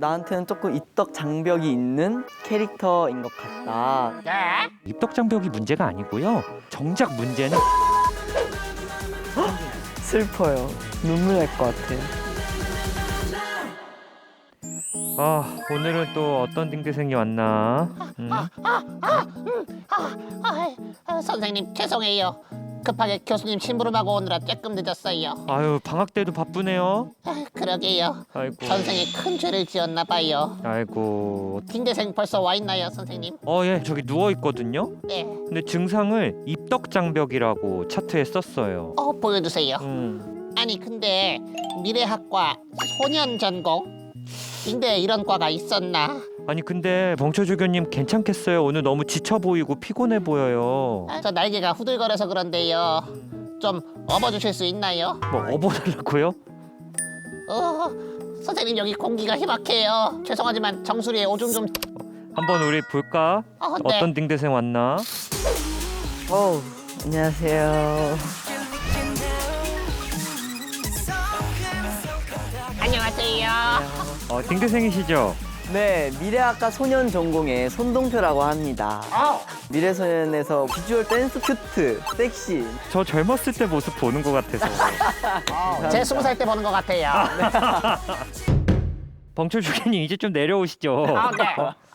나한테는 조금 입덕 장벽이 있는 캐릭터인 것 같다. 네? 입덕 장벽이 문제가 아니고요. 정작 문제는 슬퍼요. 눈물 날 것 같아요. 오늘은 또 어떤 등대생이 왔나? 선생님 죄송해요. 급하게 교수님 심부름하고 오느라 조금 늦었어요. 아유, 방학 때도 바쁘네요. 그러게요. 아이고. 전생에 큰 죄를 지었나 봐요. 아이고. 딩대생 벌써 와 있나요, 선생님? 예, 저기 누워 있거든요. 네. 근데 증상을 입덕 장벽이라고 차트에 썼어요. 보여주세요. 음. 아니 근데 미래학과 소년 전공? 딩대 이런 과가 있었나? 아니 근데 벙초조교님 괜찮겠어요? 오늘 너무 지쳐 보이고 피곤해 보여요. 저 날개가 후들거려서 그런데요. 좀 업어주실 수 있나요? 뭐 업어달라고요? 선생님 여기 공기가 희박해요. 죄송하지만 정수리에 오줌 좀. 한번 우리 볼까? 네. 어떤 등대생 왔나? 안녕하세요. 안녕하세요. 등대생이시죠? 네, 미래학과 소년 전공의 손동표라고 합니다. 미래소년에서 비주얼 댄스 큐트, 섹시. 저 젊었을 때 모습 보는 것 같아서. 제 20살 때 보는 것 같아요. 벙초조교님 이제 좀 내려오시죠. 네.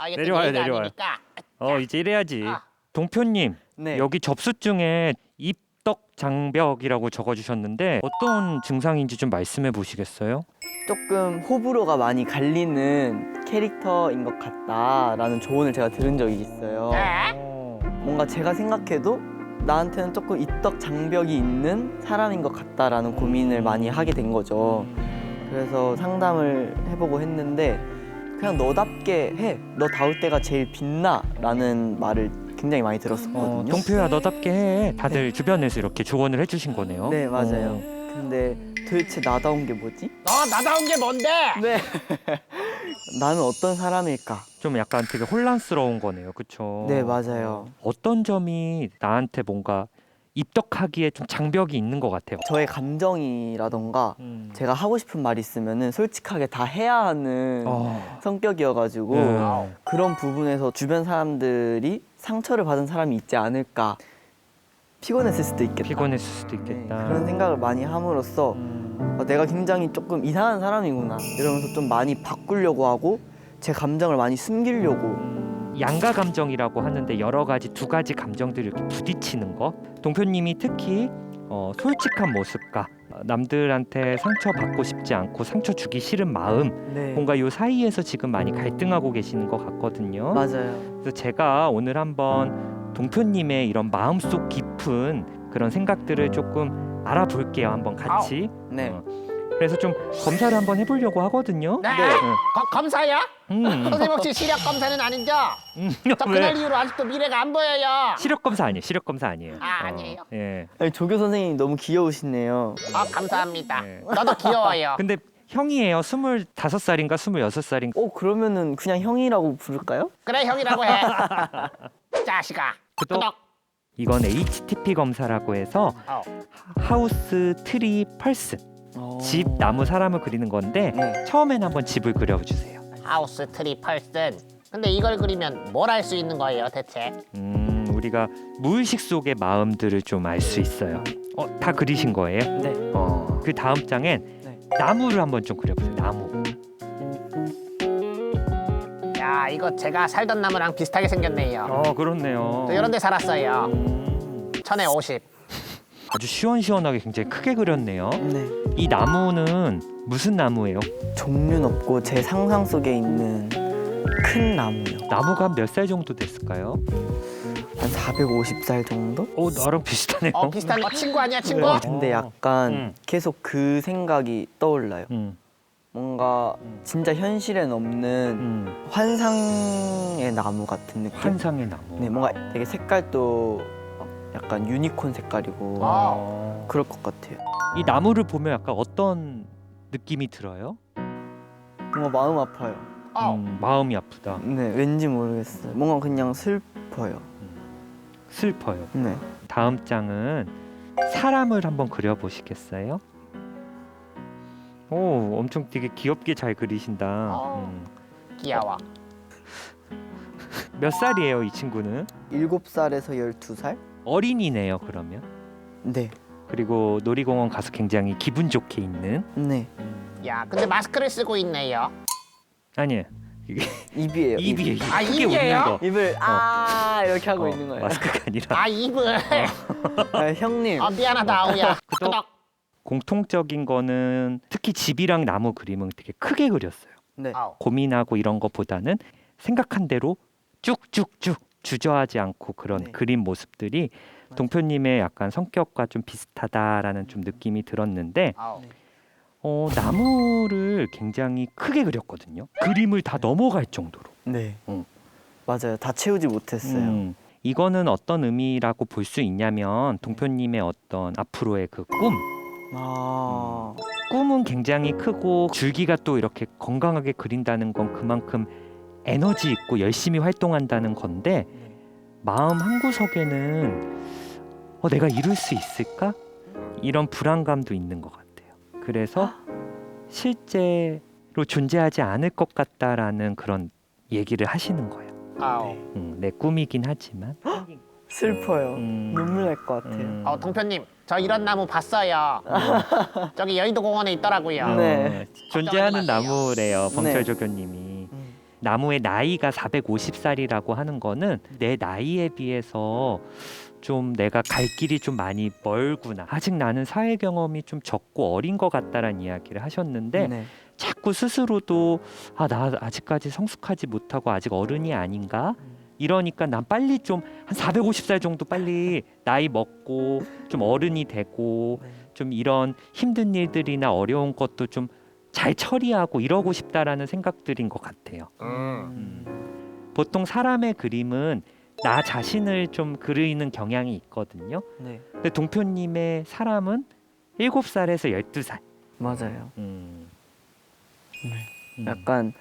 이게 내려와요, 예의가 내려와요. 아니니까. 이제 이래야지. 동표님, 네. 여기 접수증에 입덕 장벽이라고 적어주셨는데 어떤 증상인지 좀 말씀해 보시겠어요? 조금 호불호가 많이 갈리는 캐릭터인 것 같다라는 조언을 제가 들은 적이 있어요. 네. 뭔가 제가 생각해도 나한테는 조금 입덕 장벽이 있는 사람인 것 같다라는 고민을 많이 하게 된 거죠. 그래서 상담을 해보고 했는데 그냥 너답게 해. 너 다울 때가 제일 빛나 라는 말을 굉장히 많이 들었었거든요. 동표야 너답게 해. 다들 주변에서 이렇게 조언을 해주신 거네요. 네, 맞아요. 근데 도대체 나다운 게 뭐지? 나다운 게 뭔데? 네. 나는 어떤 사람일까? 좀 약간 되게 혼란스러운 거네요, 그렇죠? 네, 맞아요. 어떤 점이 나한테 뭔가 입덕하기에 좀 장벽이 있는 것 같아요. 저의 감정이라던가 제가 하고 싶은 말 있으면은 솔직하게 다 해야 하는 성격이어가지고 그런 부분에서 주변 사람들이 상처를 받은 사람이 있지 않을까. 피곤했을 수도 있겠다. 피곤했을 수도 있겠다. 네, 그런 생각을 많이 함으로써 내가 굉장히 조금 이상한 사람이구나 이러면서 좀 많이 바꾸려고 하고 제 감정을 많이 숨기려고. 양가 감정이라고 하는데 여러 가지 두 가지 감정들이 이렇게 부딪히는 거. 동표님이 특히 솔직한 모습과 남들한테 상처 받고 싶지 않고 상처 주기 싫은 마음, 네. 뭔가 요 사이에서 지금 많이 갈등하고 계시는 것 같거든요. 맞아요. 그래서 제가 오늘 한번 동표님의 이런 마음속 깊은 그런 생각들을 조금 알아볼게요. 한번 같이. 네. 그래서 좀 검사를 한번 해보려고 하거든요. 네. 네. 검사야? 선생님 혹시 시력 검사는 아니죠? 저 왜? 그날 이후로 아직도 미래가 안 보여요. 시력 검사 아니에요. 시력 검사 아니에요. 아니에요? 예. 아니, 조교 선생님이 너무 귀여우시네요. 감사합니다. 네. 너도 귀여워요. 근데 형이에요. 25살인가 26살인가. 그러면은 그냥 형이라고 부를까요? 그래 형이라고 해. 자식아. 구독. 이건 HTP 검사라고 해서 하우스 트리 펄스. 집, 나무, 사람을 그리는 건데 네. 처음엔 한번 집을 그려주세요. 하우스 트리 펄슨. 근데 이걸 그리면 뭘 알 수 있는 거예요 대체? 우리가 무의식 속의 마음들을 좀 알 수 있어요. 다 그리신 거예요? 네. 그 다음 장엔 네. 나무를 한번 좀 그려보세요. 나무. 야 이거 제가 살던 나무랑 비슷하게 생겼네요. 그렇네요. 또 이런 데 살았어요. 1000에 50. 아주 시원시원하게 굉장히 크게 그렸네요. 네. 이 나무는 무슨 나무예요? 종류는 없고 제 상상 속에 있는 큰 나무요. 나무가 몇 살 정도 됐을까요? 한 450살 정도? 나랑 비슷하네요. 비슷한 친구 아니야 친구? 근데 약간 계속 그 생각이 떠올라요. 뭔가 진짜 현실엔 없는 환상의 나무 같은 느낌? 환상의 나무. 네, 뭔가 되게 색깔도 약간 유니콘 색깔이고 그럴 것 같아요. 이 나무를 보면 약간 어떤 느낌이 들어요? 뭔가 마음 아파요. 마음이 아프다. 네, 왠지 모르겠어요. 뭔가 그냥 슬퍼요. 슬퍼요. 네. 다음 장은 사람을 한번 그려보시겠어요? 오, 엄청 되게 귀엽게 잘 그리신다. 귀여워. 몇 살이에요, 이 친구는? 7살에서 12살? 어린이네요, 그러면. 네. 그리고 놀이공원 가서 굉장히 기분 좋게 있는. 네. 야, 근데 마스크를 쓰고 있네요. 아니에요. 이게 입이에요. 입이에요. 아, 크게 입이에요? 웃는 거. 입을 이렇게 하고 있는 거예요. 마스크가 아니라. 아, 입을. 형님. 미안하다, 아우야. 그덕. 공통적인 거는 특히 집이랑 나무 그림은 되게 크게 그렸어요. 네. 아우. 고민하고 이런 것보다는 생각한 대로 쭉쭉쭉 주저하지 않고 그런 네. 그림 모습들이 맞아요. 동표님의 약간 성격과 좀 비슷하다라는 좀 느낌이 들었는데 아우. 나무를 굉장히 크게 그렸거든요. 그림을 다 넘어갈 정도로. 네. 응. 맞아요. 다 채우지 못했어요. 이거는 어떤 의미라고 볼 수 있냐면 동표님의 어떤 앞으로의 그 꿈은 굉장히 크고 줄기가 또 이렇게 건강하게 그린다는 건 그만큼 에너지 있고 열심히 활동한다는 건데 마음 한구석에는 내가 이룰 수 있을까? 이런 불안감도 있는 것 같아요. 그래서 실제로 존재하지 않을 것 같다라는 그런 얘기를 하시는 거예요. 아우. 내 꿈이긴 하지만 슬퍼요. 눈물 날 것 같아요. 동표님, 저 이런 나무 봤어요. 저기 여의도 공원에 있더라고요. 네. 존재하는 걱정하지 마세요. 나무래요. 네. 범철조교님이. 나무의 나이가 450살이라고 하는 거는 내 나이에 비해서 좀 내가 갈 길이 좀 많이 멀구나. 아직 나는 사회 경험이 좀 적고 어린 것 같다라는 이야기를 하셨는데 네. 자꾸 스스로도 나 아직까지 성숙하지 못하고 아직 어른이 아닌가? 이러니까 난 빨리 좀 한 450살 정도 빨리 나이 먹고 좀 어른이 되고 좀 이런 힘든 일들이나 어려운 것도 좀 잘 처리하고 이러고 싶다라는 생각들인 것 같아요. 보통 사람의 그림은 나 자신을 좀 그리는 경향이 있거든요. 네. 근데 동표님의 사람은 7살에서 12살. 맞아요. 네. 약간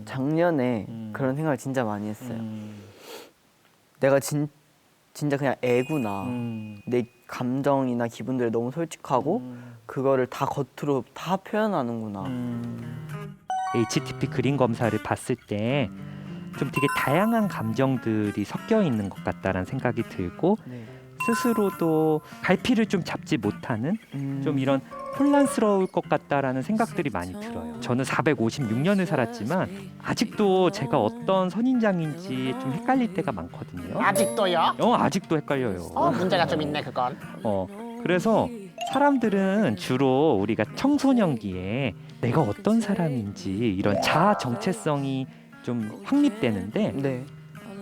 작년에 음. 그런 생각을 진짜 많이 했어요. 내가 진짜 그냥 애구나. 내 감정이나 기분들에 너무 솔직하고 그거를 다 겉으로 다 표현하는구나. HTP 그림 검사를 봤을 때 좀 되게 다양한 감정들이 섞여 있는 것 같다라는 생각이 들고 네. 스스로도 갈피를 좀 잡지 못하는 좀 이런 혼란스러울 것 같다라는 생각들이 많이 들어요. 저는 456년을 살았지만 아직도 제가 어떤 선인장인지 좀 헷갈릴 때가 많거든요. 아직도요? 아직도 헷갈려요. 문제가 좀 있네, 그건. 그래서 사람들은 주로 우리가 청소년기에 내가 어떤 사람인지 이런 자아 정체성이 좀 확립되는데 네.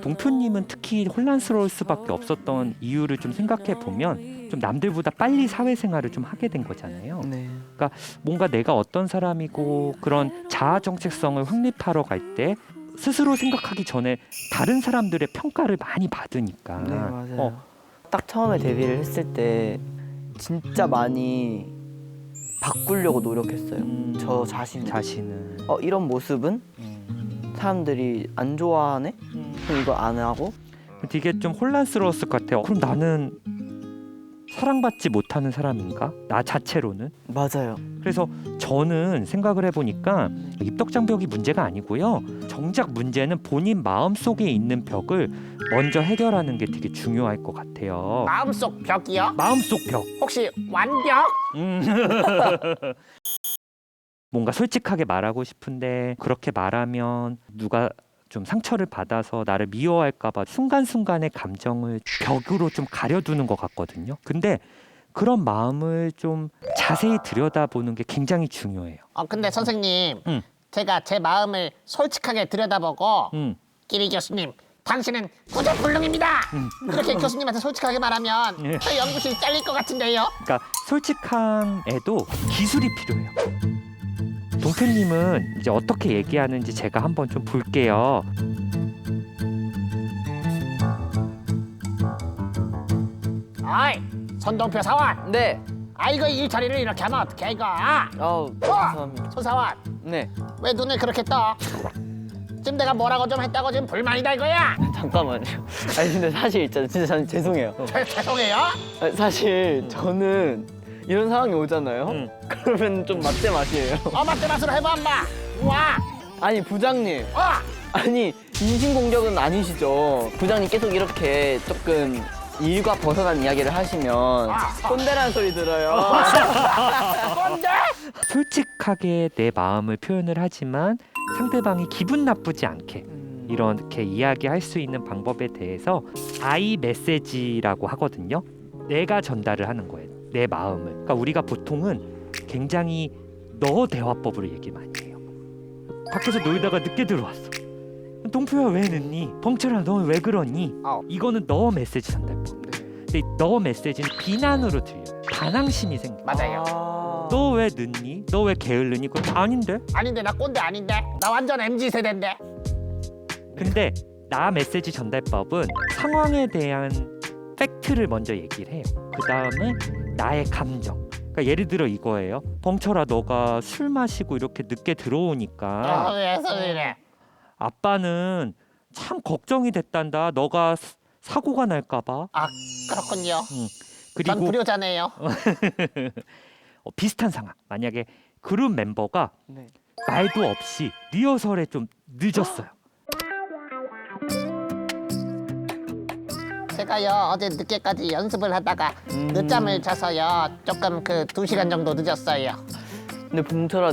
동표님은 특히 혼란스러울 수밖에 없었던 이유를 좀 생각해 보면 좀 남들보다 빨리 사회생활을 좀 하게 된 거잖아요. 네. 뭔가 내가 어떤 사람이고 그런 자아 정체성을 확립하러 갈 때 스스로 생각하기 전에 다른 사람들의 평가를 많이 받으니까. 네, 맞아요. 딱 처음에 데뷔를 했을 때 진짜 많이 바꾸려고 노력했어요. 저 자신은 이런 모습은 사람들이 안 좋아하네? 그럼 이거 안 하고? 되게 좀 혼란스러웠을 것 같아요. 그럼 나는 사랑받지 못하는 사람인가? 나 자체로는? 맞아요. 그래서 저는 생각을 해보니까 입덕장벽이 문제가 아니고요. 정작 문제는 본인 마음속에 있는 벽을 먼저 해결하는 게 되게 중요할 것 같아요. 마음속 벽이요? 마음속 벽. 혹시 완벽? 뭔가 솔직하게 말하고 싶은데 그렇게 말하면 누가 좀 상처를 받아서 나를 미워할까봐 순간순간의 감정을 벽으로 좀 가려두는 것 같거든요. 근데 그런 마음을 좀 자세히 들여다보는 게 굉장히 중요해요. 근데 선생님, 응. 제가 제 마음을 솔직하게 들여다보고 끼리 교수님, 당신은 구제불능입니다. 그렇게 교수님한테 솔직하게 말하면 예. 저 연구실 잘릴 것 같은데요? 그러니까 솔직한 애도 기술이 필요해요. 동표님은 이제 어떻게 얘기하는지 제가 한번 좀 볼게요. 어이, 손동표 사원. 네. 이거 일처리를 이렇게 하면 어떡해 이거? 죄송합니다. 손사원, 네. 왜 눈을 그렇게 떠? 지금 내가 뭐라고 좀 했다고 지금 불만이다 이거야? 잠깐만요. 근데 사실 있잖아요. 진짜 저는 죄송해요. 죄송해요? 사실 저는 이런 상황이 오잖아요. 그러면 좀 맞대 맛이에요. 맞대 맛으로 해봐 한번. 와, 아니 부장님, 아! 아니 인신공격은 아니시죠? 부장님 계속 이렇게 조금 일과 벗어난 이야기를 하시면 꼰대라는 소리 들어요. 꼰대? 솔직하게 내 마음을 표현을 하지만 상대방이 기분 나쁘지 않게 이렇게 이야기할 수 있는 방법에 대해서 아이 메시지라고 하거든요. 내가 전달을 하는 거예요. 내 마음을. 그러니까 우리가 보통은 굉장히 너 대화법으로 얘기 많이 해요. 밖에서 놀다가 늦게 들어왔어. 동표야 왜 늦니? 벙철아 너 왜 그러니? 이거는 너 메시지 전달법. 근데 너 메시지는 비난으로 들려요. 반항심이 생겨. 맞아요. 너 왜 늦니? 너 왜 게을르니? 그건 아닌데? 아닌데 나 꼰대 아닌데? 나 완전 MZ 세대인데. 근데 나 메시지 전달법은 상황에 대한 팩트를 먼저 얘기를 해요. 그 다음에 나의 감정. 그러니까 예를 들어 이거예요. 벙철아 너가 술 마시고 이렇게 늦게 들어오니까 왜 소리래? 아빠는 참 걱정이 됐단다. 너가 사고가 날까 봐. 아 그렇군요. 전 그리고 불효자네요. 비슷한 상황. 만약에 그룹 멤버가 네. 말도 없이 리허설에 좀 늦었어요. 제가요 어제 늦게까지 연습을 하다가 늦잠을 자서요 조금 그 2시간 정도 늦었어요. 근데 봉철아,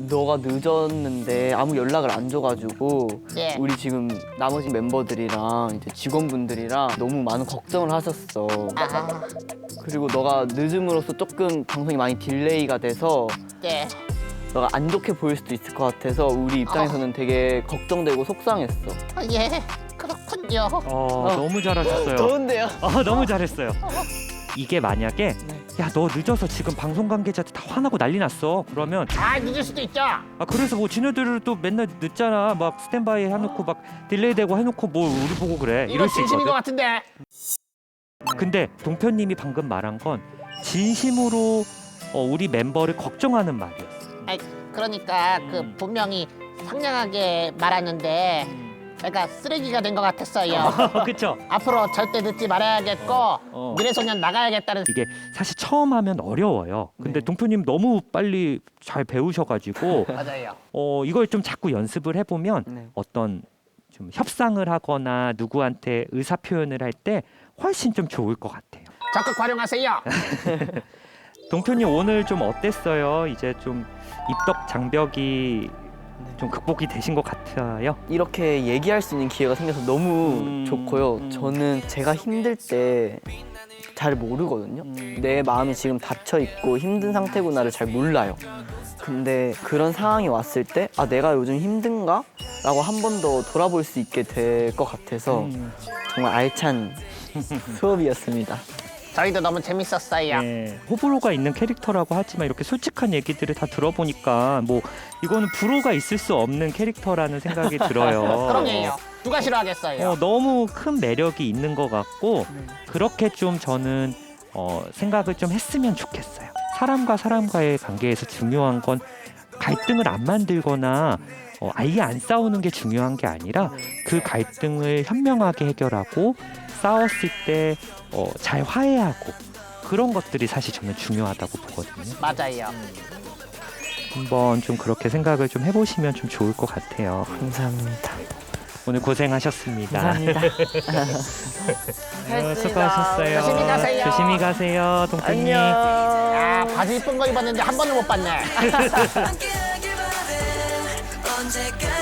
너가 늦었는데 아무 연락을 안 줘가지고 예. 우리 지금 나머지 멤버들이랑 이제 직원분들이랑 너무 많은 걱정을 하셨어. 아, 그리고 너가 늦음으로써 조금 방송이 많이 딜레이가 돼서 예. 너가 안 좋게 보일 수도 있을 것 같아서 우리 입장에서는 되게 걱정되고 속상했어. 예. 그렇군요. 너무 잘하셨어요. 좋은데요? 너무 잘했어요. 이게 만약에 야 너 늦어서 지금 방송 관계자들 다 화나고 난리 났어. 그러면 아 늦을 수도 있죠. 그래서 뭐 지네들을 또 맨날 늦잖아. 막 스탠바이 해놓고 막 딜레이되고 해놓고 뭐 우리 보고 그래. 이거 이럴 수 진심인 것 있거든. 같은데. 근데 동표님이 방금 말한 건 진심으로 우리 멤버를 걱정하는 말이었어. 그러니까 그 분명히 상냥하게 말하는데 내가 쓰레기가 된 것 같았어요. 그쵸? 앞으로 절대 늦지 말아야겠고 미래소년 나가야겠다는. 이게 사실 처음 하면 어려워요. 근데 네. 동표님 너무 빨리 잘 배우셔가지고 맞아요. 이걸 좀 자꾸 연습을 해보면 네. 어떤 좀 협상을 하거나 누구한테 의사 표현을 할 때 훨씬 좀 좋을 것 같아요. 적극 활용하세요. 동표님 오늘 좀 어땠어요? 이제 좀 입덕 장벽이 좀 극복이 되신 것 같아요. 이렇게 얘기할 수 있는 기회가 생겨서 너무 좋고요. 저는 제가 힘들 때 잘 모르거든요. 내 마음이 지금 닫혀 있고 힘든 상태구나를 잘 몰라요. 근데 그런 상황이 왔을 때 내가 요즘 힘든가? 라고 한 번 더 돌아볼 수 있게 될 것 같아서 정말 알찬 수업이었습니다. 저희도 너무 재밌었어요. 네. 호불호가 있는 캐릭터라고 하지만 이렇게 솔직한 얘기들을 다 들어보니까 뭐 이거는 불호가 있을 수 없는 캐릭터라는 생각이 들어요. 그럼요. 누가 싫어하겠어요. 너무 큰 매력이 있는 것 같고 그렇게 좀 저는 생각을 좀 했으면 좋겠어요. 사람과 사람과의 관계에서 중요한 건 갈등을 안 만들거나 아예 안 싸우는 게 중요한 게 아니라 그 갈등을 현명하게 해결하고 싸웠을 때 잘 화해하고 그런 것들이 사실 저는 중요하다고 보거든요. 맞아요. 한번 좀 그렇게 생각을 좀 해보시면 좀 좋을 것 같아요. 감사합니다. 오늘 고생하셨습니다. 감사합니다. 수고하셨어요. 조심히 가세요. 조심히 가세요, 동표님. 안녕. 아 바지 이쁜 거 입었는데 한 번을 못 봤네. 함께하길 바래 언제까지